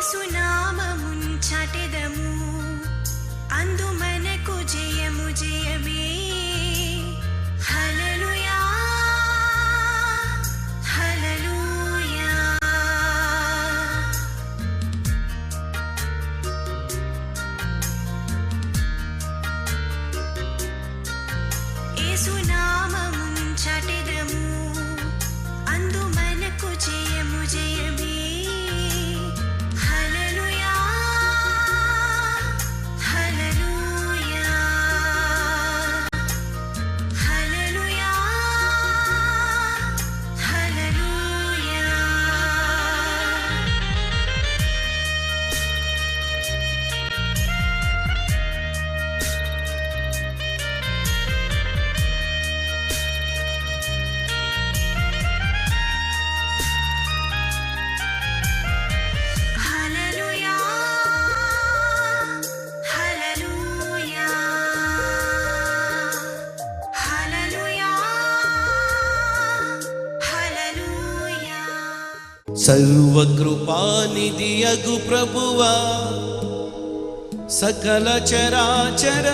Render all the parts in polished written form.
యేసునామమున్ చాటెదము అందు మనకు జయము జయమే. హల్లెలూయా హల్లెలూయా. యేసునామమున్ చాటెదము అందు మనకు జయము జయమే. సర్వకృపానిధి అగు ప్రభువా, సకల చరాచర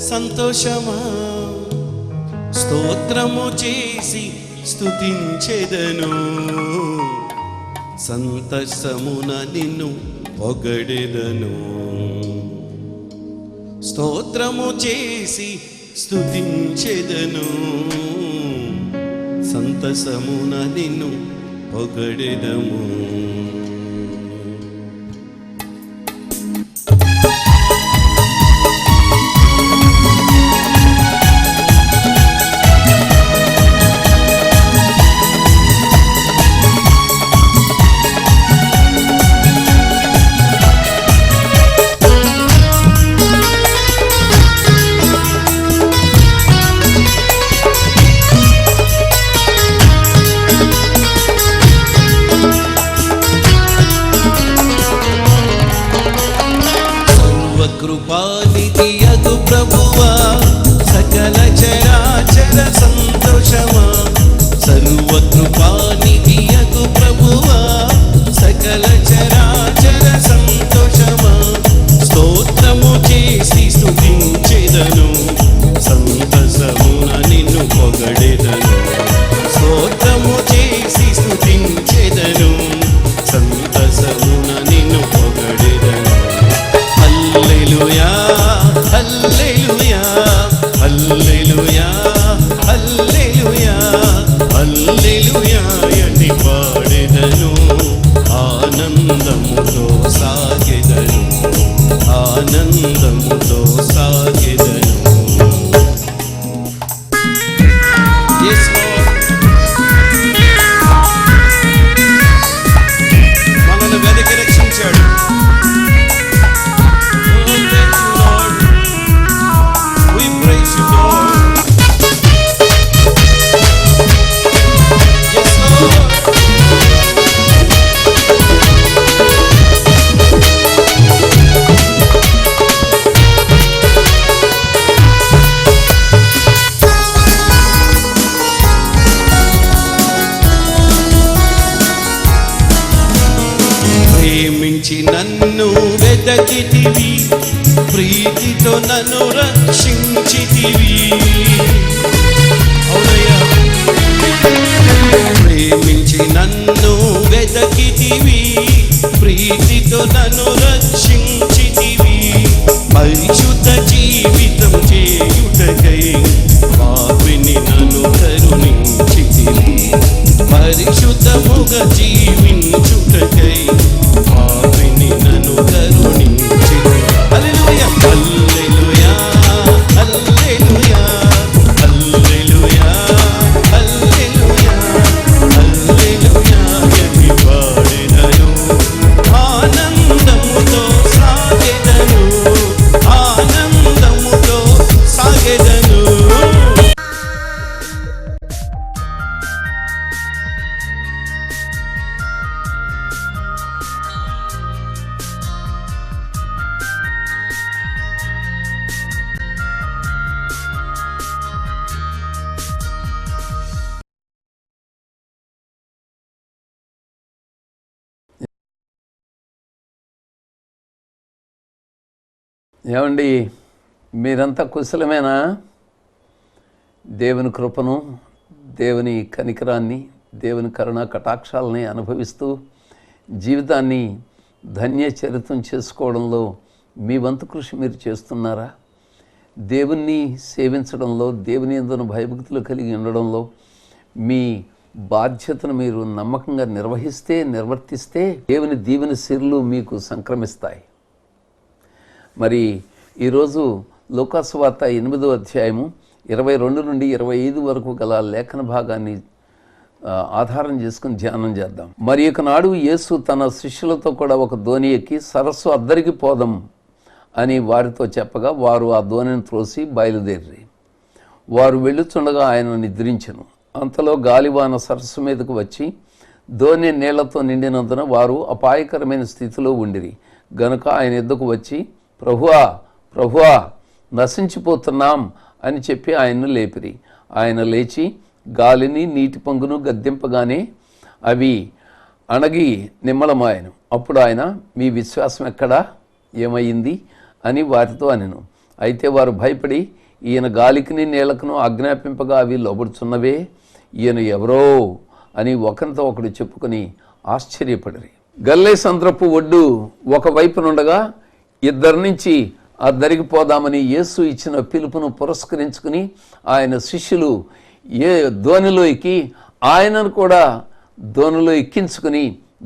సంతోషమా, స్తోత్రము చేసి స్తుతించెదను, సంతసమున నిన్ను పొగడెదను. స్తోత్రము చేసి స్తుతించెదను, సంతసమున నిన్ను పొగడెదము. కృపానిధి అగు ప్రభువా, సకల చరాచర సంతోషమా, సర్వకృపానిధి అగు ప్రభువా, సకల చరాచర సంతోషమా, స్తోత్రము చేసి స్తుతించెదను, సంతసమున నిన్ను పొగడెదను. స్తోత్రము చేసి స్తుతించెదను, సంతసమున నిన్ను పొగడెదను. హల్లెలూయా హల్లెలూయా హల్లెలూయా హల్లెలూయా హల్లెలూయా అని పాడెదను, ఆనందముతో సాగెదను, ఆనందముతో సాగెదను. మనల్ని వెదకి రక్షించాడు. ప్రేమించి నన్ను వెదకితివి, ప్రీతితో నన్ను రక్షించితివి. అవునయ్యా, ప్రేమించి నన్ను వెదకితివి, ప్రీతితో నన్ను రక్షించితివి. పరిశుద్ధ జీవితం చేయుటకై పాపిని నన్ను కరుణించితివి, పరిశుద్ధముగ జీవించుటకై పాపిని నన్ను కరుణించితివి. హల్లెలూయా హల్లెలూయా హల్లెలూయా హల్లెలూయా హల్లెలూయా హల్లెలూయా అని పాడెదను, ఆనందముతో సాగెదను, ఆనందముతో సాగెదను. ఏమండి, మీరంతా కుశలమేనా? దేవుని కృపను, దేవుని కనికరాన్ని, దేవుని కరుణ కటాక్షాలని అనుభవిస్తూ జీవితాన్ని ధన్యచరితం చేసుకోవడంలో మీ వంతు కృషి మీరు చేస్తున్నారా? దేవుణ్ణి సేవించడంలో, దేవుని యందు భయభక్తులు కలిగి ఉండడంలో మీ బాధ్యతను మీరు నమ్మకంగా నిర్వర్తిస్తే దేవుని దీవెన సిరులు మీకు సంక్రమిస్తాయి. మరి ఈరోజు లూకాసు వార్త 8వ అధ్యాయము 22 నుండి 25 వరకు గల లేఖన భాగాన్ని ఆధారం చేసుకుని ధ్యానం చేద్దాం. మరి ఒకనాడు యేసు తన శిష్యులతో కూడా ఒక దోణి ఎక్కి సరస్సు అద్దరికి పోదాం అని వారితో చెప్పగా వారు ఆ దోణిని త్రోసి బయలుదేరి వారు వెళ్ళుచుండగా ఆయన నిద్రించెను. అంతలో గాలివాన సరస్సు మీదకు వచ్చి దోణి నీళ్లతో నిండినందున వారు అపాయకరమైన స్థితిలో ఉండిరి. గనుక ఆయన ఎద్దుకు వచ్చి, ప్రభువా ప్రభువా, నశించిపోతున్నాం అని చెప్పి ఆయన్ను లేపిరి. ఆయన లేచి గాలిని నీటి పొంగును గద్దింపగానే అవి అణగి నిమ్మలమాయను. అప్పుడు ఆయన, మీ విశ్వాసం ఎక్కడా, ఏమైంది అని వారితో అనెను. అయితే వారు భయపడి, ఈయన గాలికిని నీళ్లకును ఆజ్ఞాపింపగా అవి లోబడుచున్నవే, ఈయన ఎవరో అని ఒకరితో ఒకడు చెప్పుకొని ఆశ్చర్యపడిరి. గల్లే సంద్రపు ఒడ్డు ఒకవైపునుండగా ఇద్దరి నుంచి అద్దరికి పోదామని యేసు ఇచ్చిన పిలుపును పురస్కరించుకుని ఆయన శిష్యులు దోణిలో ఎక్కి ఆయనను కూడా దోణిలో ఎక్కించుకుని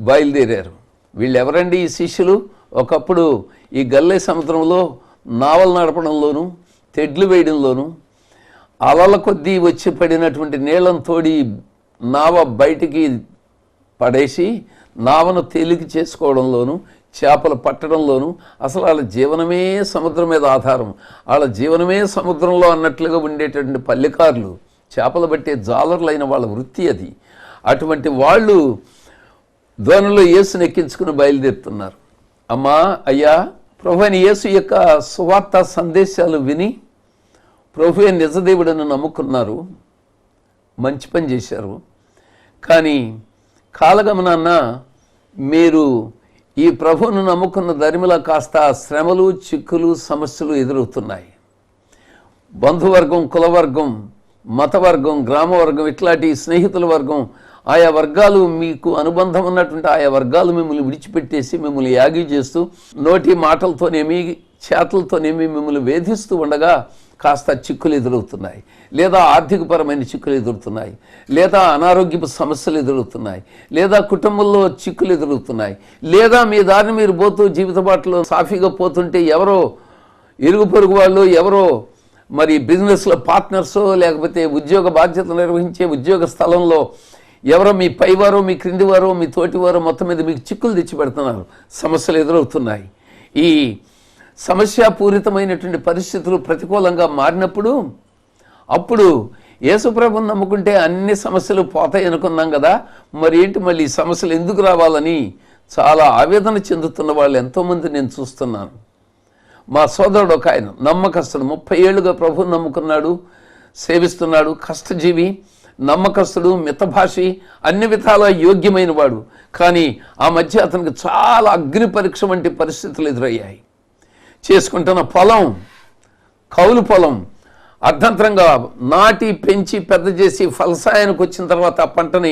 బయలుదేరారు. వీళ్ళెవరండి ఈ శిష్యులు? ఒకప్పుడు ఈ గల్లే సముద్రంలో నావలు నడపడంలోనూ, తెడ్లు వేయడంలోనూ, అలల కొద్దీ వచ్చి పడినటువంటి నీళ్లను తోడి నావ బయటికి పడేసి నావను తేలిక చేసుకోవడంలోనూ, చేపలు పట్టడంలోనూ, అసలు వాళ్ళ జీవనమే సముద్రం మీద ఆధారం, వాళ్ళ జీవనమే సముద్రంలో అన్నట్లుగా ఉండేటటువంటి పల్లెకారులు, చేపలు పట్టే జాలర్లైన వాళ్ళ వృత్తి అది. అటువంటి వాళ్ళు దోణిలో యేసుని ఎక్కించుకుని బయలుదేరుతున్నారు. అమ్మా, అయ్యా, ప్రభు అయిన యేసు యొక్క సువార్త సందేశాలు విని ప్రభువే నిజదేవుడని నమ్ముకున్నారు, మంచి పని చేశారు. కానీ కాలగమనాన్న మీరు ఈ ప్రభువును నమ్ముకున్న దరిమిలా కాస్త శ్రమలు, చిక్కులు, సమస్యలు ఎదురవుతున్నాయి. బంధువర్గం, కులవర్గం, మతవర్గం, గ్రామవర్గం, ఇట్లాంటి స్నేహితుల వర్గం, ఆయా వర్గాలు, మీకు అనుబంధం ఉన్నటువంటి ఆయా వర్గాలు మిమ్మల్ని విడిచిపెట్టేసి మిమ్మల్ని యాగి చేస్తూ నోటి మాటలతోనేమి చేతలతోనేమి మిమ్మల్ని వేధిస్తూ ఉండగా కాస్త చిక్కులు ఎదురవుతున్నాయి, లేదా ఆర్థికపరమైన చిక్కులు ఎదురుతున్నాయి, లేదా అనారోగ్యపు సమస్యలు ఎదురవుతున్నాయి, లేదా కుటుంబంలో చిక్కులు ఎదురవుతున్నాయి, లేదా మీ దారిని మీరు పోతూ జీవిత బాటలో సాఫీగా పోతుంటే ఎవరో ఇరుగు పొరుగు వాళ్ళు, ఎవరో మరి బిజినెస్లో పార్ట్నర్సో, లేకపోతే ఉద్యోగ బాధ్యతలు నిర్వహించే ఉద్యోగ స్థలంలో ఎవరో మీ పైవారో, మీ క్రిందివారో, మీ తోటివారో మొత్తం మీద మీకు చిక్కులు తెచ్చిపెడుతున్నారు, సమస్యలు ఎదురవుతున్నాయి. ఈ సమస్యాపూరితమైనటువంటి పరిస్థితులు ప్రతికూలంగా మారినప్పుడు అప్పుడు యేసుప్రభుని నమ్ముకుంటే అన్ని సమస్యలు పోతాయి అనుకున్నాం కదా, మరి ఏంటి మళ్ళీ ఈ సమస్యలు ఎందుకు రావాలని చాలా ఆవేదన చెందుతున్న వాళ్ళు ఎంతోమంది నేను చూస్తున్నాను. మా సోదరుడు ఒక ఆయన నమ్మకస్తుడు, 30 ఏళ్ళుగా ప్రభువుని నమ్ముకున్నాడు, సేవిస్తున్నాడు, కష్టజీవి, నమ్మకస్తుడు, మితభాషి, అన్ని విధాలా యోగ్యమైన వాడు. కానీ ఆ మధ్య అతనికి చాలా అగ్ని పరీక్ష వంటి పరిస్థితులు ఎదురయ్యాయి. చేసుకుంటున్న పొలం, కౌలు పొలం అర్ధంతరంగా నాటి పెంచి పెద్ద చేసి ఫలసాయానికి వచ్చిన తర్వాత ఆ పంటని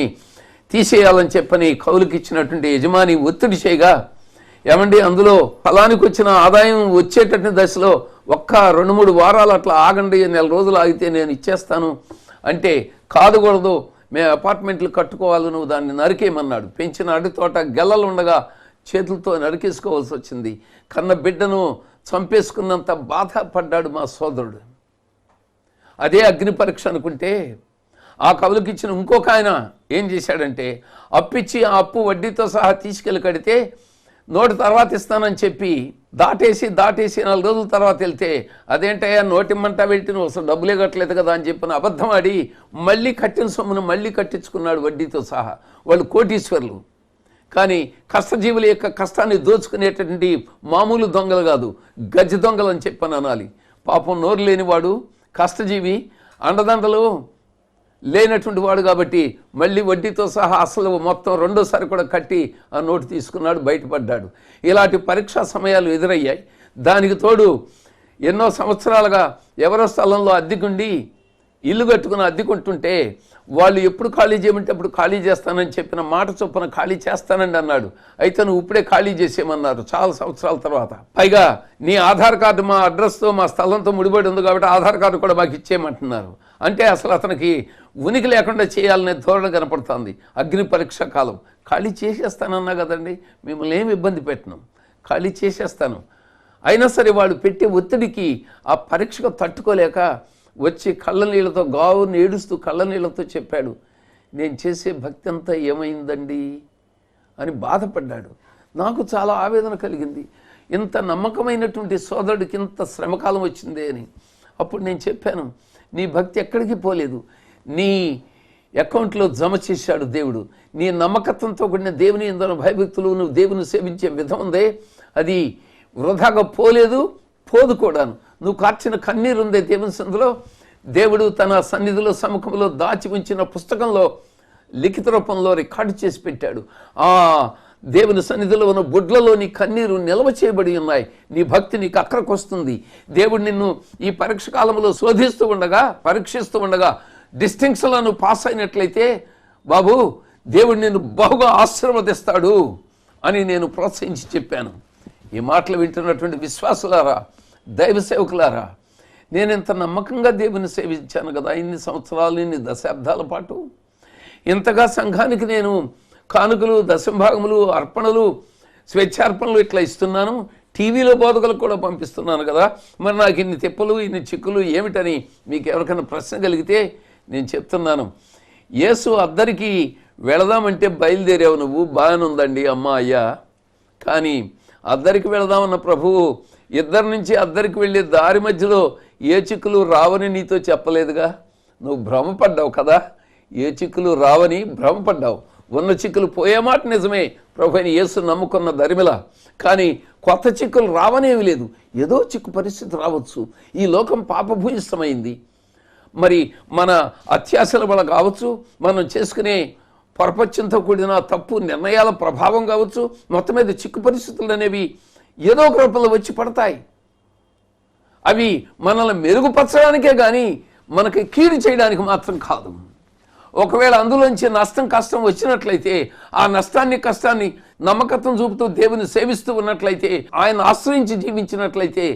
తీసేయాలని చెప్పని కౌలుకి ఇచ్చినటువంటి యజమాని ఒత్తిడి చేయగా, ఏమండి అందులో ఫలానికి వచ్చిన ఆదాయం వచ్చేటటువంటి దశలో ఒక్క 2-3 వారాలు అట్లా ఆగండి, 4 రోజులు ఆగితే నేను ఇచ్చేస్తాను అంటే, కాదుకూడదు, మేము అపార్ట్మెంట్లు కట్టుకోవాలి, నువ్వు దాన్ని నరికేయమన్నాడు. పెంచిన అడి తోట గెల్లలు ఉండగా చేతులతో నరికేసుకోవాల్సి వచ్చింది. కన్న బిడ్డను చంపేసుకున్నంత బాధపడ్డాడు మా సోదరుడు. అదే అగ్ని పరీక్ష అనుకుంటే ఆ కవులకిచ్చిన ఇంకొక ఆయన ఏం చేశాడంటే, అప్పిచ్చి ఆ అప్పు వడ్డీతో సహా తీసుకెళ్ళి కడితే నోటి తర్వాత ఇస్తానని చెప్పి దాటేసి 4 రోజుల తర్వాత వెళ్తే, అదేంటయ్యా నోటిమ్మంట వెళ్తే నువ్వు అసలు డబ్బులే కట్టలేదు కదా అని చెప్పిన అబద్ధం ఆడి మళ్ళీ కట్టిన సొమ్మును మళ్ళీ కట్టించుకున్నాడు వడ్డీతో సహా. వాళ్ళు కోటీశ్వర్లు. కానీ కష్టజీవుల యొక్క కష్టాన్ని దోచుకునేటటువంటి మామూలు దొంగలు కాదు, గజ్జి దొంగలు అని చెప్పని అనాలి. పాపం నోరు లేనివాడు, కష్టజీవి, అండదండలు లేనటువంటి వాడు కాబట్టి మళ్ళీ వడ్డీతో సహా అసలు మొత్తం రెండోసారి కూడా కట్టి ఆ నోటు తీసుకున్నాడు, బయటపడ్డాడు. ఇలాంటి పరీక్షా సమయాలు ఎదురయ్యాయి. దానికి తోడు ఎన్నో సంవత్సరాలుగా ఎవరో స్థలంలో అద్దెకుండి ఇల్లు కట్టుకుని అద్దెకుంటుంటే వాళ్ళు ఎప్పుడు ఖాళీ చేయమంటే అప్పుడు ఖాళీ చేస్తానని చెప్పిన మాట చొప్పున ఖాళీ చేస్తానండి అన్నాడు. అయితే నువ్వు ఇప్పుడే ఖాళీ చేసేయమన్నారు చాలా సంవత్సరాల తర్వాత. పైగా నీ ఆధార్ కార్డు మా అడ్రస్తో మా స్థలంతో ముడిపడి ఉంది కాబట్టి ఆధార్ కార్డు కూడా మాకు ఇచ్చేయమంటున్నారు. అంటే అసలు అతనికి ఉనికి లేకుండా చేయాలనే ధోరణి కనపడుతుంది. అగ్ని పరీక్ష కాలం. ఖాళీ చేసేస్తానన్నా కదండి, మిమ్మల్ని ఏమి ఇబ్బంది పెట్టను, ఖాళీ చేసేస్తాను. అయినా సరే వాళ్ళు పెట్టే ఒత్తిడికి ఆ పరీక్షకు తట్టుకోలేక వచ్చి కళ్ళ నీళ్ళతో గావుని ఏడుస్తూ కళ్ళ నీళ్ళతో చెప్పాడు, నేను చేసే భక్తి అంతా ఏమైందండి అని బాధపడ్డాడు. నాకు చాలా ఆవేదన కలిగింది. ఇంత నమ్మకమైనటువంటి సోదరుడికి ఇంత శ్రమకాలం వచ్చిందే అని. అప్పుడు నేను చెప్పాను, నీ భక్తి ఎక్కడికి పోలేదు, నీ అకౌంట్లో జమ చేశాడు దేవుడు. నీ నమ్మకత్వంతో కూడిన దేవుని ఎందరో భయభక్తులు నువ్వు దేవుని సేవించే విధం ఉందే, అది వృధాగా పోలేదు, పోదు కూడాను. నువ్వు కార్చిన కన్నీరు ఉందే దేవుని సన్నిధిలో, దేవుడు తన సన్నిధిలో సముఖంలో దాచి ఉంచిన పుస్తకంలో లిఖిత రూపంలో రికార్డు చేసి పెట్టాడు. ఆ దేవుని సన్నిధిలో ఉన్న బొడ్లలో నీ కన్నీరు నిల్వ చేయబడి ఉన్నాయి. నీ భక్తి నీకు అక్కడికి వస్తుంది. దేవుడు నిన్ను ఈ పరీక్ష కాలంలో శోధిస్తూ ఉండగా, పరీక్షిస్తూ ఉండగా డిస్టింక్షన్లో నువ్వు పాస్ అయినట్లయితే బాబు దేవుడు నిన్ను బహుగా ఆశీర్వదిస్తాడు అని నేను ప్రోత్సహించి చెప్పాను. ఈ మాటలు వింటున్నటువంటి విశ్వాసులారా, దైవ సేవకులారా, నేను ఇంత నమ్మకంగా దేవుని సేవించాను కదా ఇన్ని సంవత్సరాలు, ఇన్ని దశాబ్దాల పాటు. ఇంతగా సంఘానికి నేను కానుకలు, దశంభాగములు, అర్పణలు, స్వేచ్ఛార్పణలు ఇట్లా ఇస్తున్నాను. టీవీలో బోధకులకు కూడా పంపిస్తున్నాను కదా. మరి నాకు ఇన్ని తిప్పలు, ఇన్ని చిక్కులు ఏమిటని మీకు ఎవరికైనా ప్రశ్న కలిగితే నేను చెప్తున్నాను, యేసు అద్దరికి వెళదామంటే బయలుదేరావు నువ్వు, బాగానే ఉందండి అమ్మా అయ్యా. కానీ అద్దరికి వెళదామన్న ప్రభువు ఇద్దరి నుంచి అద్దరికి వెళ్ళే దారి మధ్యలో ఏ చిక్కులు రావని నీతో చెప్పలేదుగా. నువ్వు భ్రమపడ్డావు కదా, ఏ చిక్కులు రావని భ్రమపడ్డావు. ఉన్న చిక్కులు పోయే మాట నిజమే, ప్రభు అయిన యేసు నమ్ముకున్న దరిమిల. కానీ కొత్త చిక్కులు రావనేవి లేదు. ఏదో చిక్కు పరిస్థితి రావచ్చు. ఈ లోకం పాపభూయిష్టమైంది. మరి మన అత్యాశల వల్ల కావచ్చు, మనం చేసుకునే పొరపచ్చంతో కూడిన తప్పు నిర్ణయాల ప్రభావం కావచ్చు, మొత్తం మీద చిక్కు పరిస్థితులు అనేవి ఏదో ఒక రూపంలో వచ్చి పడతాయి. అవి మనల్ని మెరుగుపరచడానికే కానీ మనకి కీడు చేయడానికి మాత్రం కాదు. ఒకవేళ అందులోంచి నష్టం, కష్టం వచ్చినట్లయితే ఆ నష్టాన్ని, కష్టాన్ని నమ్మకత్వం చూపుతూ దేవుని సేవిస్తూ ఉన్నట్లయితే, ఆయన ఆశ్రయించి జీవించినట్లయితే,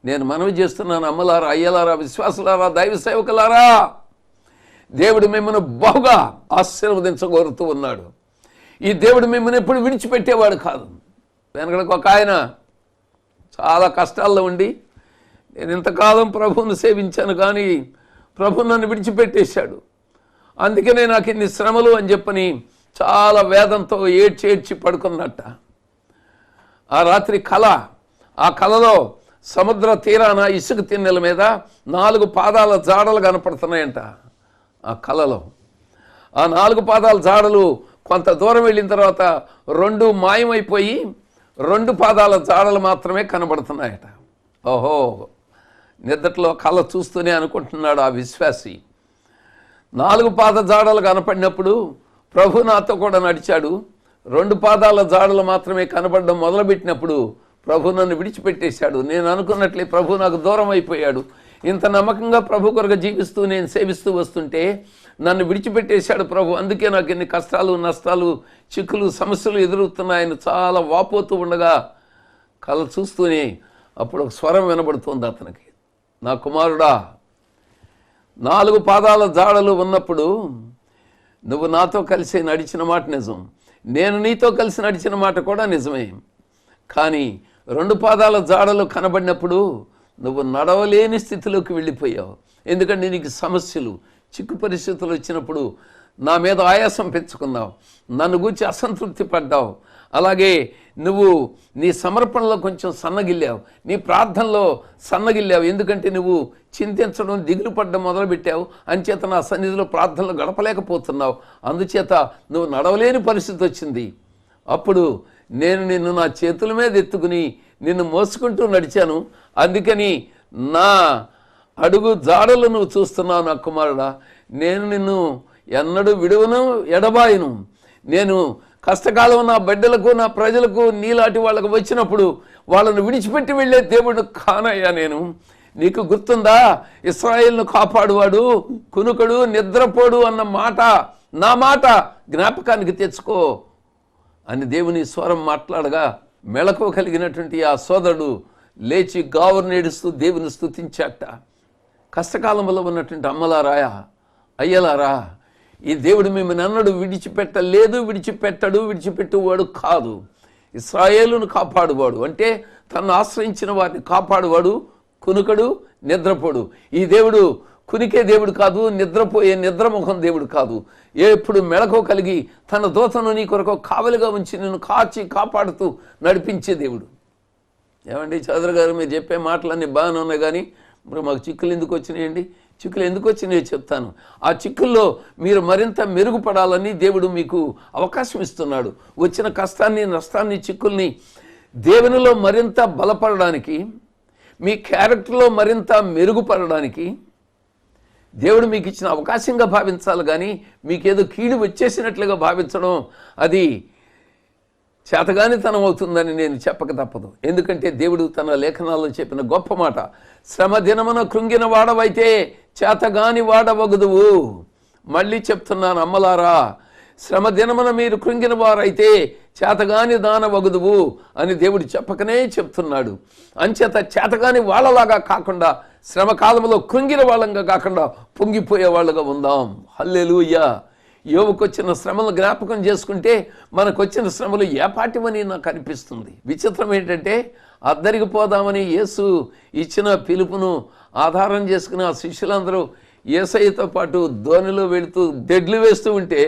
నేను మనవి చేస్తున్నాను అమ్మలారా, అయ్యలారా, విశ్వాసులారా, దైవ సేవకులారా, దేవుడు మిమ్మల్ని బహుగా ఆశీర్వదించగోరుతూ ఉన్నాడు. ఈ దేవుడు మిమ్మల్ని ఎప్పుడు విడిచిపెట్టేవాడు కాదు. వెనకడికి ఒక ఆయన చాలా కష్టాల్లో ఉండి, నేను ఇంతకాలం ప్రభువును సేవించాను కానీ ప్రభు నన్ను విడిచిపెట్టేశాడు, అందుకనే నాకు ఇన్ని శ్రమలు అని చెప్పని చాలా వేదంతో ఏడ్చి పడుకున్నట్ట. ఆ రాత్రి కళ, ఆ కళలో సముద్ర తీరాన ఇసుక తిన్నెల మీద 4 పాదాల జాడలు కనపడుతున్నాయంట. ఆ కళలో ఆ 4 పాదాల జాడలు కొంత దూరం వెళ్ళిన తర్వాత 2 మాయమైపోయి 2 పాదాల జాడలు మాత్రమే కనబడుతున్నాయట. ఓహో, నిద్రలో కళ చూస్తూనే అనుకుంటున్నాడు ఆ విశ్వాసి. 4 పాద జాడలు కనపడినప్పుడు ప్రభు నాతో కూడా నడిచాడు. 2 పాదాల జాడలు మాత్రమే కనపడడం మొదలుపెట్టినప్పుడు ప్రభు నన్ను విడిచిపెట్టేశాడు. నేను అనుకున్నట్లే ప్రభు నాకు దూరం అయిపోయాడు. ఇంత నమ్మకంగా ప్రభు కొరకు జీవిస్తూ నేను సేవిస్తూ వస్తుంటే నన్ను విడిచిపెట్టేశాడు ప్రభు. అందుకే నాకు ఎన్ని కష్టాలు, నష్టాలు, చిక్కులు, సమస్యలు ఎదురవుతున్నాయని చాలా వాపోతూ ఉండగా కళ చూస్తూనే అప్పుడు ఒక స్వరం వినబడుతుంది అతనికి, నా కుమారుడా, 4 పాదాల జాడలు ఉన్నప్పుడు నువ్వు నాతో కలిసి నడిచిన మాట నిజం, నేను నీతో కలిసి నడిచిన మాట కూడా నిజమే. కానీ 2 పాదాల జాడలు కనబడినప్పుడు నువ్వు నడవలేని స్థితిలోకి వెళ్ళిపోయావు. ఎందుకంటే నీకు సమస్యలు, చిక్కు పరిస్థితులు వచ్చినప్పుడు నా మీద ఆయాసం పెంచుకున్నావు, నన్ను గూర్చి అసంతృప్తి పడ్డావు. అలాగే నువ్వు నీ సమర్పణలో కొంచెం సన్నగిల్లావు, నీ ప్రార్థనలో సన్నగిల్లావు. ఎందుకంటే నువ్వు చింతించడం, దిగులు పడ్డం మొదలుపెట్టావు. అంచేత నా సన్నిధిలో ప్రార్థనలు గడపలేకపోతున్నావు. అందుచేత నువ్వు నడవలేని పరిస్థితి వచ్చింది. అప్పుడు నేను నిన్ను నా చేతుల మీద ఎత్తుకుని నిన్ను మోసుకుంటూ నడిచాను. అందుకని నా అడుగు జాడలు నువ్వు చూస్తున్నావు నా కుమారుడా. నేను నిన్ను ఎన్నడూ విడువను, ఎడబాయను. నేను కష్టకాలం నా బిడ్డలకు, నా ప్రజలకు, నీలాంటి వాళ్ళకు వచ్చినప్పుడు వాళ్ళను విడిచిపెట్టి వెళ్ళే దేవుడు కానయ్యా. నీకు గుర్తుందా, ఇశ్రాయేలును కాపాడువాడు కునుకడు నిద్రపోడు అన్న మాట, నా మాట జ్ఞాపకానికి తెచ్చుకో అని దేవుని స్వరం మాట్లాడగా మెళకువ కలిగినటువంటి ఆ సోదరుడు లేచి గావురు నేడుస్తూ దేవుని స్తుతించాట. కష్టకాలంలో ఉన్నటువంటి అమ్మలారా, అయ్యలారా, ఈ దేవుడు మిమ్మల్ని అన్నడు విడిచిపెట్టలేదు, విడిచిపెట్టడు, విడిచిపెట్టువాడు కాదు. ఇశ్రాయేలును కాపాడువాడు అంటే తను ఆశ్రయించిన వారిని కాపాడువాడు, కునుకడు నిద్రపోడు. ఈ దేవుడు కునికే దేవుడు కాదు, నిద్రపోయే నిద్రముఖం దేవుడు కాదు. ఎప్పుడు మెళకువ కలిగి తన దూతను నీ కొరకు కావలిగా ఉంచి నిన్ను కాచి కాపాడుతూ నడిపించే దేవుడు. ఏమండి చౌదరి గారు, మీరు చెప్పే మాటలన్నీ బాగానే ఉన్నాయి, కానీ మరి మాకు చిక్కులు ఎందుకు వచ్చినాయండి? చిక్కులు ఎందుకు వచ్చినాయో చెప్తాను. ఆ చిక్కుల్లో మీరు మరింత మెరుగుపడాలని దేవుడు మీకు అవకాశం ఇస్తున్నాడు. వచ్చిన కష్టాన్ని, నష్టాన్ని, చిక్కుల్ని దేవునిలో మరింత బలపడడానికి, మీ క్యారెక్టర్లో మరింత మెరుగుపడడానికి దేవుడు మీకు ఇచ్చిన అవకాశంగా భావించాలి. కానీ మీకేదో కీడు వచ్చేసినట్లుగా భావించడం అది చేతగానితనం అవుతుందని నేను చెప్పక తప్పదు. ఎందుకంటే దేవుడు తన లేఖనాల్లో చెప్పిన గొప్ప మాట, శ్రమ దినమున కృంగిన వాడవైతే చేతగాని వాడవగుదువు. మళ్ళీ చెప్తున్నాను అమ్మలారా, శ్రమ దినమున మీరు కృంగిన వారైతే చేతగాని దానవగుదువు అని దేవుడు చెప్పకనే చెప్తున్నాడు. అంచేత చేతగాని వాళ్ళలాగా కాకుండా, శ్రమ కాలంలో కృంగిన వాళ్ళంగా కాకుండా పొంగిపోయే వాళ్ళగా ఉందాం. హల్లెలూయా. యోబుకు వచ్చిన శ్రమలు జ్ఞాపకం చేసుకుంటే మనకు వచ్చిన శ్రమలు ఏపాటివని నాకు అనిపిస్తుంది. విచిత్రం ఏంటంటే, అద్దరికి పోదామని యేసు ఇచ్చిన పిలుపును ఆధారం చేసుకుని ఆ శిష్యులందరూ యేసయ్యతో పాటు ధోనిలో వెళుతూ దెడ్లు వేస్తూ ఉంటే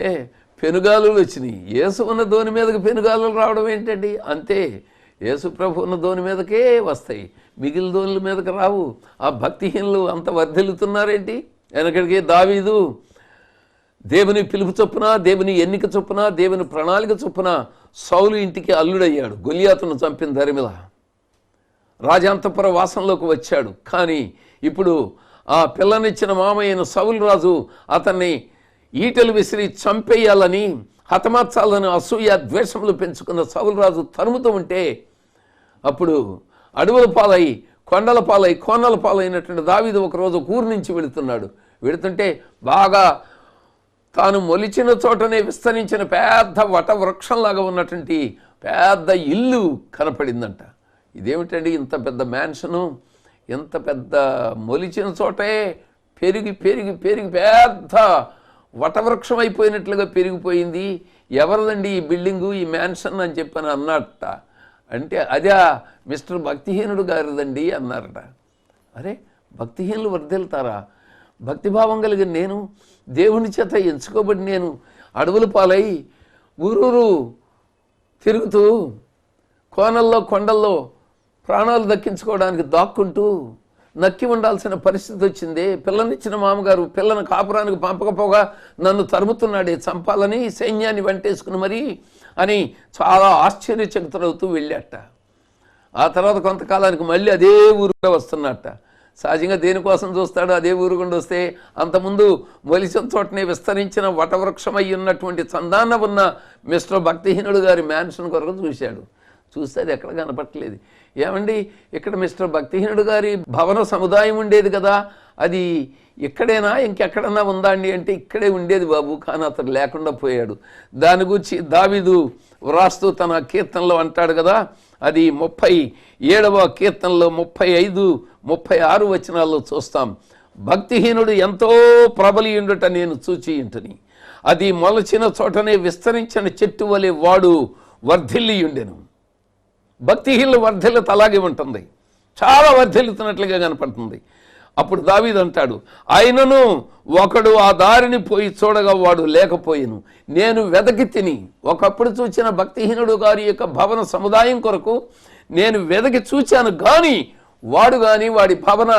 పెనుగాలులు వచ్చినాయి. యేసు ఉన్న ధోని మీదకి పెనుగాలులు రావడం ఏంటండి? అంతే, యేసు ప్రభు ఉన్న ధోని మీదకే వస్తాయి, మిగిలిన ధోనుల మీదకి రావు. ఆ భక్తిహీనులు అంత వర్ధిల్లుతున్నారేంటి? వెనకడికి దావీదు దేవుని పిలుపు చొప్పున, దేవుని ఎన్నిక చొప్పున, దేవుని ప్రణాళిక చొప్పున సౌలు ఇంటికి అల్లుడయ్యాడు. గొలియాతును చంపిన ధరిమిల రాజాంతపుర వాసంలోకి వచ్చాడు. కానీ ఇప్పుడు ఆ పిల్లనిచ్చిన మామయ్యను సౌలు రాజు అతన్ని ఈటెలు విసిరి చంపేయాలని, హతమార్చాలని అసూయ ద్వేషములు పెంచుకున్న సౌలు రాజు తరుముతూ ఉంటే, అప్పుడు అడవుల పాలై, కొండల పాలై, కోనల పాలైనటువంటి దావీదు ఒకరోజు ఊరు నుంచి వెళుతుంటే బాగా తాను మొలిచిన చోటనే విస్తరించిన పెద్ద వటవృక్షంలాగా ఉన్నటువంటి పెద్ద ఇల్లు కనపడిందంట. ఇదేమిటండి, ఇంత పెద్ద మ్యాన్షను, ఇంత పెద్ద మొలిచిన చోటే పెరిగి పెరిగి పెరిగి పెద్ద వటవృక్షం అయిపోయినట్లుగా పెరిగిపోయింది, ఎవరిదండి ఈ బిల్డింగు, ఈ మ్యాన్షన్ అని చెప్పని అన్నట్ట. అంటే అదే మిస్టర్ భక్తిహీనుడు గారిదండి అన్నారట. అరే, భక్తిహీనులు వర్ధిల్తారా? భక్తిభావం కలిగిన నేను, దేవుని చేత ఎంచుకోబడి నేను అడవుల పాలై ఊరూరు తిరుగుతూ కోనల్లో కొండల్లో ప్రాణాలు దక్కించుకోవడానికి దాక్కుంటూ నక్కి ఉండాల్సిన పరిస్థితి వచ్చింది. పిల్లనిచ్చిన మామగారు పిల్లను కాపురానికి పంపకపోగా నన్ను తరుముతున్నాడే, చంపాలని సైన్యాన్ని వెంటేసుకుని మరీ అని చాలా ఆశ్చర్యచకితులవుతూ వెళ్ళాట. ఆ తర్వాత కొంతకాలానికి మళ్ళీ అదే ఊరుగా వస్తున్నట్ట. సహజంగా దేనికోసం చూస్తాడు? అదే ఊరు గుండా వస్తే అంతకుముందు మొలిసిన చోటనే విస్తరించిన వటవృక్షమై ఉన్నటువంటి చందాన ఉన్న మిస్టర్ భక్తిహీనుడు గారి మ్యాన్షన్ కొరకు చూస్తే అది ఎక్కడ కనపట్టలేదు. ఏమండి, ఇక్కడ మిస్టర్ భక్తిహీనుడు గారి భవన సముదాయం ఉండేది కదా, అది ఇక్కడేనా ఇంకెక్కడన్నా ఉందా అండి అంటే ఇక్కడే ఉండేది బాబు, కానీ అతడు లేకుండా పోయాడు. దాని గురించి దావీదు వ్రాస్తూ తన కీర్తనలో అంటాడు కదా, అది 37వ కీర్తనలో 35, 36 వచనాల్లో చూస్తాం. భక్తిహీనుడు ఎంతో ప్రబలియుండుట నేను చూచి ఇంటిని, అది మొలచిన చోటనే విస్తరించిన చెట్టు వలె వాడు వర్ధిల్లియుండెను. భక్తిహీనుల వర్ధిల్లత అలాగే ఉంటుంది, చాలా వర్ధిల్లుతున్నట్లుగా కనపడుతుంది. అప్పుడు దావీదు అంటాడు, ఆయనను ఒకడు ఆ దారిని పోయి చూడగా వాడు లేకపోయిను, నేను వెదకి తిని. ఒకప్పుడు చూచిన భక్తిహీనుడు గారి యొక్క భవన సముదాయం కొరకు నేను వెదకి చూచాను, కానీ వాడు కానీ వాడి భవన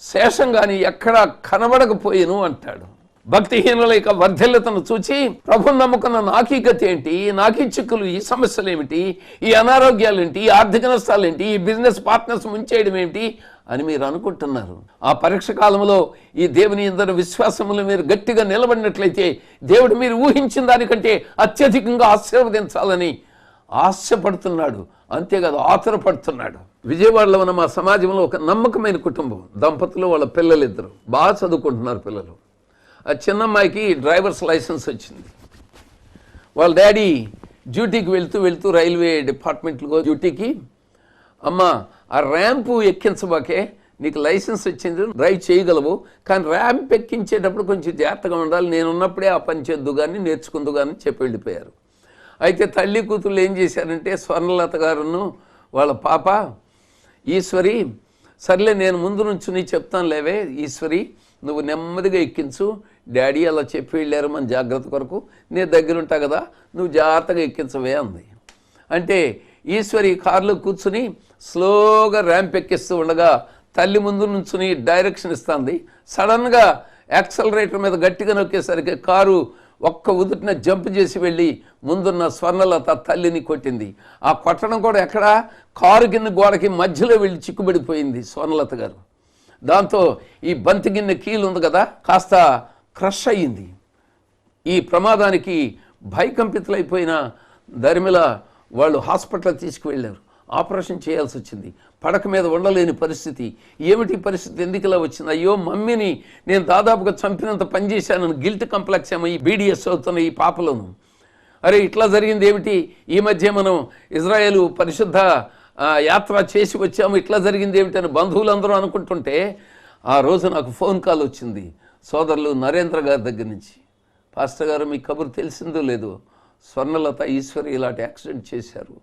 శేషం కానీ ఎక్కడా కనబడకపోయేను అంటాడు. భక్తిహీనుల యొక్క వర్ధిల్లతను చూచి ప్రభుని నమ్ముకున్న నాకీ గతి ఏంటి, నాకీ చిక్కులు, ఈ సమస్యలు ఏమిటి, ఈ అనారోగ్యాలు ఏంటి, ఈ ఆర్థిక నష్టాలు ఏంటి, ఈ బిజినెస్ పార్ట్నర్స్ ముంచేయడం ఏమిటి అని మీరు అనుకుంటున్నారు. ఆ పరీక్ష కాలంలో ఈ దేవుని యందు విశ్వాసములు మీరు గట్టిగా నిలబడినట్లయితే దేవుడు మీరు ఊహించిన దానికంటే అత్యధికంగా ఆశీర్వదించాలని ఆశపడుతున్నాడు, అంతేకాదు ఆతురపడుతున్నాడు. విజయవాడలో ఉన్న మా సమాజంలో ఒక నమ్మకమైన కుటుంబం, దంపతులు, వాళ్ళ పిల్లలిద్దరు బాగా చదువుకుంటున్నారు పిల్లలు. ఆ చిన్నమ్మాయికి డ్రైవర్స్ లైసెన్స్ వచ్చింది. వాళ్ళ డాడీ డ్యూటీకి వెళ్తూ రైల్వే డిపార్ట్మెంట్లో డ్యూటీకి, అమ్మ ఆ ర్యాంపు ఎక్కించబాకే, నీకు లైసెన్స్ వచ్చింది, డ్రైవ్ చేయగలవు, కానీ ర్యాంప్ ఎక్కించేటప్పుడు కొంచెం జాగ్రత్తగా ఉండాలి, నేనున్నప్పుడే ఆ పని చేద్దు కానీ నేర్చుకుందు కానీ చెప్పి వెళ్ళిపోయారు. అయితే తల్లి కూతుళ్ళు ఏం చేశారంటే, స్వర్ణలత గారును వాళ్ళ పాప ఈశ్వరి, సర్లే నేను ముందు నుంచి నీ చెప్తాను లేవే ఈశ్వరి, నువ్వు నెమ్మదిగా ఎక్కించు, డాడీ అలా చెప్పి వెళ్ళారు మన జాగ్రత్త కొరకు, నేను దగ్గర ఉంటా కదా, నువ్వు జాగ్రత్తగా ఎక్కించవే అంది. అంటే ఈశ్వరి కారులో కూర్చుని స్లోగా ర్యాంప్ ఎక్కిస్తూ ఉండగా తల్లి ముందు నుంచుని డైరెక్షన్ ఇస్తుంది. సడన్గా యాక్సలరేటర్ మీద గట్టిగా నొక్కేసరికి కారు ఒక్క ఉదుటిన జంప్ చేసి వెళ్ళి ముందున్న స్వర్ణలత తల్లిని కొట్టింది. ఆ కొట్టడం కూడా ఎక్కడ, కారు గిన్నె గోడకి మధ్యలో వెళ్ళి చిక్కుబడిపోయింది స్వర్ణలత గారు. దాంతో ఈ బంతి గిన్నె కీలు ఉంది కదా కాస్త క్రష్ అయ్యింది. ఈ ప్రమాదానికి భయకంపితులైపోయిన దరిమిల వాళ్ళు హాస్పిటల్ తీసుకువెళ్ళారు. ఆపరేషన్ చేయాల్సి వచ్చింది. పడక మీద ఉండలేని పరిస్థితి. ఏమిటి పరిస్థితి, ఎందుకు ఇలా వచ్చింది? అయ్యో మమ్మీని నేను దాదాపుగా చంపినంత పనిచేశాను, గిల్ట్ కాంప్లెక్స్ ఏమో ఈ బీడిఎస్ అవుతున్న ఈ పాపలను. అరే ఇట్లా జరిగింది ఏమిటి, ఈ మధ్య మనం ఇజ్రాయేలు పరిశుద్ధ యాత్ర చేసి వచ్చాము, ఇట్లా జరిగింది ఏమిటి అని బంధువులందరూ అనుకుంటుంటే ఆ రోజు నాకు ఫోన్ కాల్ వచ్చింది సోదరులు నరేంద్ర గారి దగ్గర నుంచి. పాస్టర్ గారు మీ కబురు తెలిసిందో లేదో, స్వర్ణలత ఈశ్వరి ఇలాంటి యాక్సిడెంట్ చేశారు,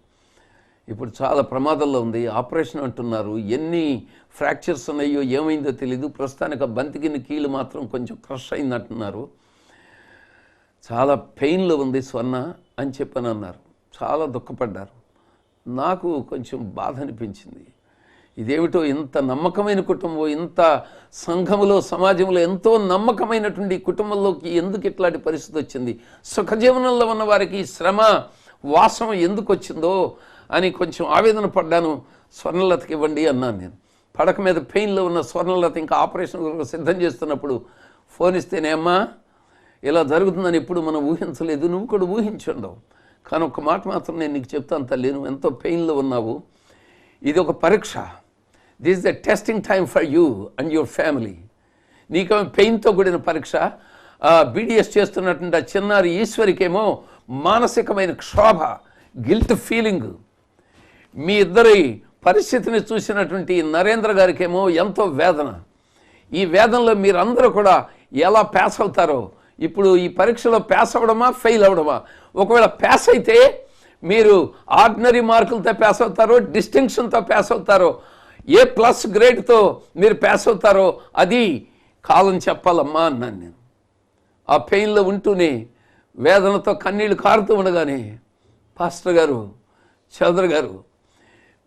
ఇప్పుడు చాలా ప్రమాదంలో ఉంది, ఆపరేషన్ అంటున్నారు, ఎన్ని ఫ్రాక్చర్స్ ఉన్నాయో ఏమైందో తెలీదు, ప్రస్తుతానికి ఆ బంతికిని కీలు మాత్రం కొంచెం క్రష్ అయిందంటున్నారు, చాలా పెయిన్లో ఉంది స్వర్ణ అని చెప్పని అన్నారు. చాలా దుఃఖపడ్డారు. నాకు కొంచెం బాధ అనిపించింది. ఇదేమిటో ఇంత నమ్మకమైన కుటుంబం, ఇంత సంఘములో సమాజంలో ఎంతో నమ్మకమైనటువంటి కుటుంబంలోకి ఎందుకు ఇట్లాంటి పరిస్థితి వచ్చింది, సుఖజీవనంలో ఉన్న వారికి శ్రమ వాసం ఎందుకు వచ్చిందో అని కొంచెం ఆవేదన పడ్డాను. స్వర్ణలతకి ఇవ్వండి అన్నాను నేను. పడక మీద పెయిన్లో ఉన్న స్వర్ణలత ఇంకా ఆపరేషన్ సిద్ధం చేస్తున్నప్పుడు ఫోన్ ఇస్తేనే, అమ్మా ఇలా జరుగుతుందని ఎప్పుడు మనం ఊహించలేదు, నువ్వు కూడా ఊహించుండవు, కానీ ఒక మాట మాత్రం నేను నీకు చెప్తాను తల్లి, నువ్వు ఎంతో పెయిన్లో ఉన్నావు, ఇది ఒక పరీక్ష, this is the testing time for you and your family. నీకు పెయిన్తో కూడిన పరీక్ష. బీడిఎస్ చేస్తున్నటువంటి ఆ చిన్నారి ఈశ్వరికేమో మానసికమైన క్షోభ, గిల్ట్ ఫీలింగ్. మీ ఇద్దరి పరిస్థితిని చూసినటువంటి నరేంద్ర గారికేమో ఎంతో వేదన. ఈ వేదనలో మీరందరూ కూడా ఎలా పాస్ అవుతారో, ఇప్పుడు ఈ పరీక్షలో పాస్ అవ్వడమా ఫెయిల్ అవ్వడమా. ఒకవేళ పాస్ అయితే మీరు ఆర్డినరీ మార్కులతో పాస్ అవుతారో, డిస్టింక్షన్తో పాస్ అవుతారో, A+ గ్రేడ్తో మీరు పాస్ అవుతారో అది కాలం చెప్పాలమ్మా అన్నాను నేను. ఆ పెయిన్లో ఉంటూనే వేదనతో కన్నీళ్లు కారుతూ ఉండగానే, పాస్టర్ గారు, చౌదరి గారు,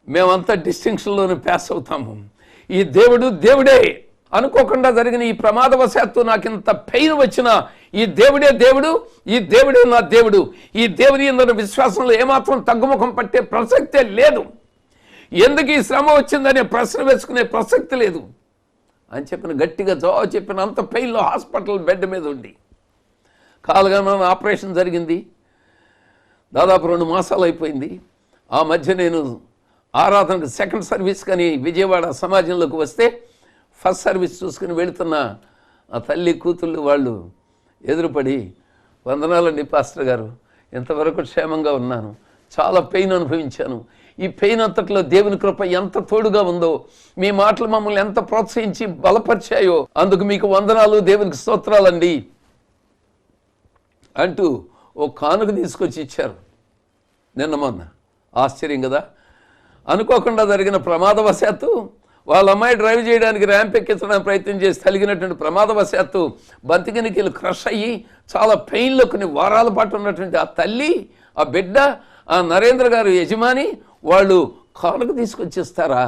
మేమంతా డిస్టింక్షన్లోనే పాస్ అవుతాము, ఈ దేవుడు దేవుడే, అనుకోకుండా జరిగిన ఈ ప్రమాదవశాత్తు నాకు ఇంత పెయిన్ వచ్చినా ఈ దేవుడే దేవుడు, ఈ దేవుడే నా దేవుడు, ఈ దేవుని యందు విశ్వాసంలో ఏమాత్రం తగ్గుముఖం పట్టే ప్రసక్తే లేదు, ఎందుకు ఈ శ్రమ వచ్చిందనే ప్రశ్న వేసుకునే ప్రసక్తి లేదు అని చెప్పిన గట్టిగా జవాబు చెప్పిన. అంత పెయిన్లో హాస్పిటల్ బెడ్ మీద ఉండి కాలుగమనం ఆపరేషన్ జరిగింది. దాదాపు 2 మాసాలు అయిపోయింది. ఆ మధ్య నేను ఆరాధనకు సెకండ్ సర్వీస్ కానీ విజయవాడ సమాజంలోకి వస్తే ఫస్ట్ సర్వీస్ చూసుకుని వెళుతున్న ఆ తల్లి కూతుళ్ళు వాళ్ళు ఎదురుపడి, వందనాలండి పాస్టర్ గారు, ఎంతవరకు క్షేమంగా ఉన్నాను, చాలా పెయిన్ అనుభవించాను, ఈ పెయిన్ అంతట్లో దేవుని కృప ఎంత తోడుగా ఉందో, మీ మాటలు మమ్మల్ని ఎంత ప్రోత్సహించి బలపరిచాయో, అందుకు మీకు వందనాలు, దేవునికి స్తోత్రాలండి అంటూ ఓ కానుక తీసుకొచ్చి ఇచ్చారు నిన్న మొన్న. ఆశ్చర్యం కదా. అనుకోకుండా జరిగిన ప్రమాదవశాత్తు వాళ్ళ అమ్మాయి డ్రైవ్ చేయడానికి ర్యాంప్ ఎక్కించడానికి ప్రయత్నం చేసి కలిగినటువంటి ప్రమాదవశాత్తు బంతికినికీలు క్రష్ అయ్యి చాలా పెయిన్లో కొన్ని వారాల పాటు ఉన్నటువంటి ఆ తల్లి, ఆ బిడ్డ, ఆ నరేంద్ర గారు యజమాని వాళ్ళు కానుక తీసుకొచ్చిస్తారా?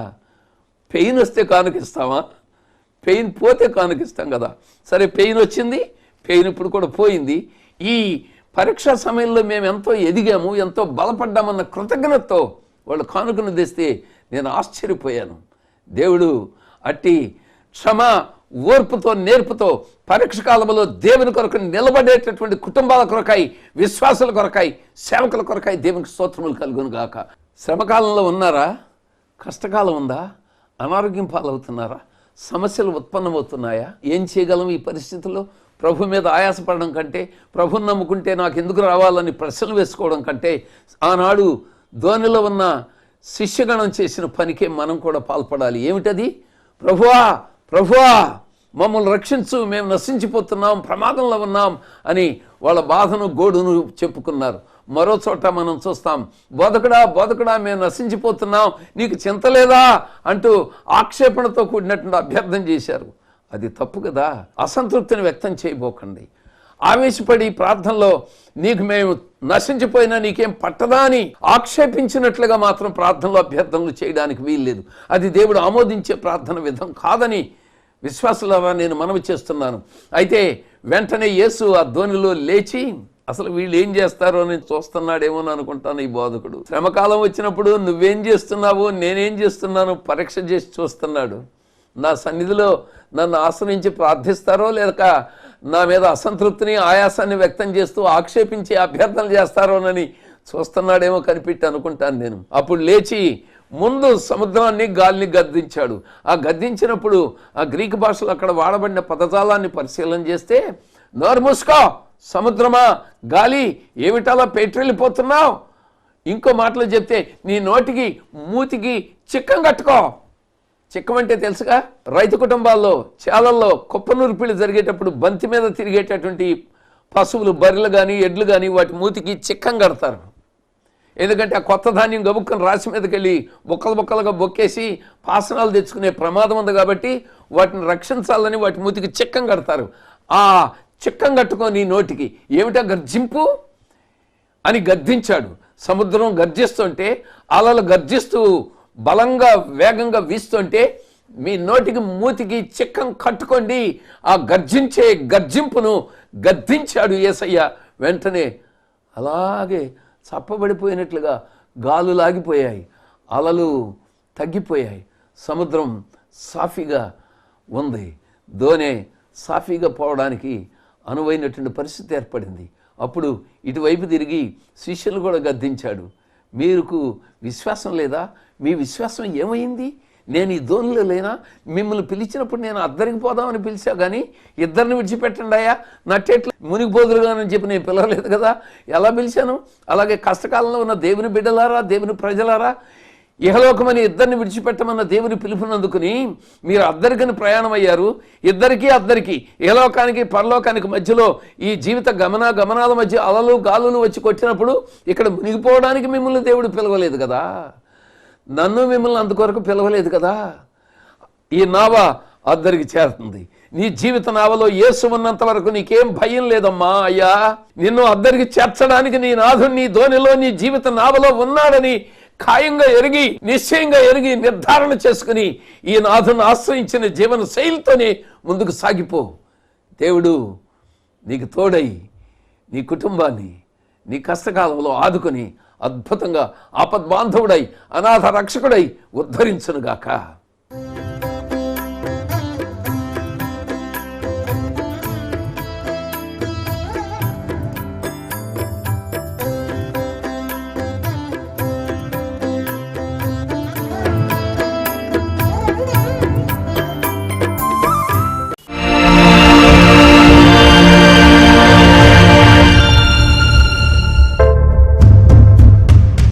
పెయిన్ వస్తే కానుకిస్తామా? పెయిన్ పోతే కానుకిస్తాం కదా. సరే పెయిన్ వచ్చింది, పెయిన్ ఇప్పుడు కూడా పోయింది. ఈ పరీక్షా సమయంలో మేము ఎంతో ఎదిగాము, ఎంతో బలపడ్డామన్న కృతజ్ఞతతో వాళ్ళు కానుకను తెస్తే నేను ఆశ్చర్యపోయాను. దేవుడు అట్టి క్షమ, ఓర్పుతో, నేర్పుతో పరీక్ష కాలంలో దేవుని కొరకు నిలబడేటటువంటి కుటుంబాల కొరకాయి, విశ్వాసాల కొరకాయి, సేవకుల కొరకాయి దేవునికి స్తోత్రములు కలుగును గాక. శ్రమకాలంలో ఉన్నారా? కష్టకాలం ఉందా? అనారోగ్యం పాలవుతున్నారా? సమస్యలు ఉత్పన్నమవుతున్నాయా? ఏం చేయగలం ఈ పరిస్థితుల్లో? ప్రభు మీద ఆయాసపడడం కంటే, ప్రభుని నమ్ముకుంటే నాకు ఎందుకు రావాలని ప్రశ్నలు వేసుకోవడం కంటే, ఆనాడు ధోనిలో ఉన్న శిష్యగణం చేసిన పనికే మనం కూడా పాల్పడాలి. ఏమిటది? ప్రభువా ప్రభువా మమ్మల్ని రక్షించు, మేము నశించిపోతున్నాం, ప్రమాదంలో ఉన్నాం అని వాళ్ళ బాధను గోడును చెప్పుకున్నారు. మరో చోట మనం చూస్తాం, బోధకుడా బోధకుడా మేము నశించిపోతున్నాం, నీకు చింత లేదా అంటూ ఆక్షేపణతో కూడినటువంటి అభ్యర్థన చేశారు. అది తప్పు కదా. అసంతృప్తిని వ్యక్తం చేయబోకండి. ఆవేశపడి ప్రార్థనలో నీకు మేము నశించిపోయినా నీకేం పట్టదా అని ఆక్షేపించినట్లుగా మాత్రం ప్రార్థనలో అభ్యర్థనలు చేయడానికి వీల్లేదు. అది దేవుడు ఆమోదించే ప్రార్థన విధం కాదని విశ్వాసులారా నేను మనవి చేస్తున్నాను. అయితే వెంటనే యేసు ఆ ధ్వనిలో లేచి, అసలు వీళ్ళు ఏం చేస్తారో అని చూస్తున్నాడేమో అని అనుకుంటాను ఈ బోధకుడు. శ్రమకాలం వచ్చినప్పుడు నువ్వేం చేస్తున్నావో నేనేం చేస్తున్నానో పరీక్ష చేసి చూస్తున్నాడు. నా సన్నిధిలో నన్ను ఆశ్రయించి ప్రార్థిస్తారో లేక నా మీద అసంతృప్తిని ఆయాసాన్ని వ్యక్తం చేస్తూ ఆక్షేపించి అభ్యర్థనలు చేస్తారోనని చూస్తున్నాడేమో కనిపెట్టి అనుకుంటాను నేను. అప్పుడు లేచి ముందు సముద్రాన్ని గాలిని గద్దించాడు. ఆ గద్దించినప్పుడు ఆ గ్రీకు భాషలో అక్కడ వాడబడిన పదజాలాన్ని పరిశీలన చేస్తే, నోరు మూసుకో సముద్రమా, గాలి ఏమిటలా పెట్రెళ్ళిపోతున్నావు. ఇంకో మాటలు చెప్తే, నీ నోటికి మూతికి చిక్కం కట్టుకో. చిక్కమంటే తెలుసుగా, రైతు కుటుంబాల్లో చాలల్లో కుప్పనూర్పిళ్ళు జరిగేటప్పుడు బంతి మీద తిరిగేటటువంటి పశువులు, బర్రెలు కానీ ఎడ్లు కానీ వాటి మూతికి చిక్కం కడతారు. ఎందుకంటే ఆ కొత్త ధాన్యం గబుక్కని రాశి మీదకి వెళ్ళి బొక్కలు బొక్కలుగా బొక్కేసి పాసనాలు తెచ్చుకునే ప్రమాదం ఉంది కాబట్టి వాటిని రక్షించాలని వాటి మూతికి చిక్కం కడతారు. ఆ చిక్కం కట్టుకొని నోటికి ఏమిటా గర్జింపు అని గద్దించాడు. సముద్రం గర్జిస్తుంటే, అలలు గర్జిస్తూ బలంగా వేగంగా వీస్తుంటే మీ నోటికి మూతికి చిక్కం కట్టుకోండి. ఆ గర్జించే గర్జింపును గద్దించాడు యేసయ్య. వెంటనే అలాగే చప్పబడిపోయినట్లుగా గాలు లాగిపోయాయి, అలలు తగ్గిపోయాయి, సముద్రం సాఫీగా ఉంది. దోణి సాఫీగా పోవడానికి అనువైనటువంటి పరిస్థితి ఏర్పడింది. అప్పుడు ఇటువైపు తిరిగి శిష్యులు కూడా గద్దించాడు. మీకు విశ్వాసం లేదా? మీ విశ్వాసం ఏమైంది? నేను ఈ ధోనిలో లేనా? మిమ్మల్ని పిలిచినప్పుడు నేను అద్దరికి పోదామని పిలిచా కానీ ఇద్దరిని విడిచిపెట్టండి అయ్యా, నట్టేట్లు మునిగిపోదురుగానని చెప్పి నేను పిలవలేదు కదా. ఎలా పిలిచాను? అలాగే కష్టకాలంలో ఉన్న దేవుని బిడ్డలారా, దేవుని ప్రజలారా, ఇహలోకమని ఇద్దరిని విడిచిపెట్టమన్న దేవుని పిలుపునందుకుని మీరు అద్దరికని ప్రయాణం అయ్యారు. ఇద్దరికి ఇహలోకానికి పరలోకానికి మధ్యలో ఈ జీవిత గమనాల మధ్య అలలు గాలులు వచ్చి కొట్టినప్పుడు ఇక్కడ మునిగిపోవడానికి మిమ్మల్ని దేవుడు పిలవలేదు కదా. నన్ను మిమ్మల్ని అందుకొరకు పిలవలేదు కదా. ఈ నావ అద్దరికి చేరుతుంది. నీ జీవిత నావలో యేసు ఉన్నంత వరకు నీకేం భయం లేదమ్మా. అయ్యా, నిన్ను అద్దరికి చేర్చడానికి నీ నాథుడు నీ ధోనిలో నీ జీవిత నావలో ఉన్నాడని ఖాయంగా ఎరిగి, నిశ్చయంగా ఎరిగి, నిర్ధారణ చేసుకుని ఈ నాథుని ఆశ్రయించిన జీవన శైలితోనే ముందుకు సాగిపో. దేవుడు నీకు తోడై నీ కుటుంబాన్ని నీ కష్టకాలంలో ఆదుకొని అద్భుతంగా ఆపద్బాంధవుడై అనాథ రక్షకుడై ఉద్ధరించునుగాక.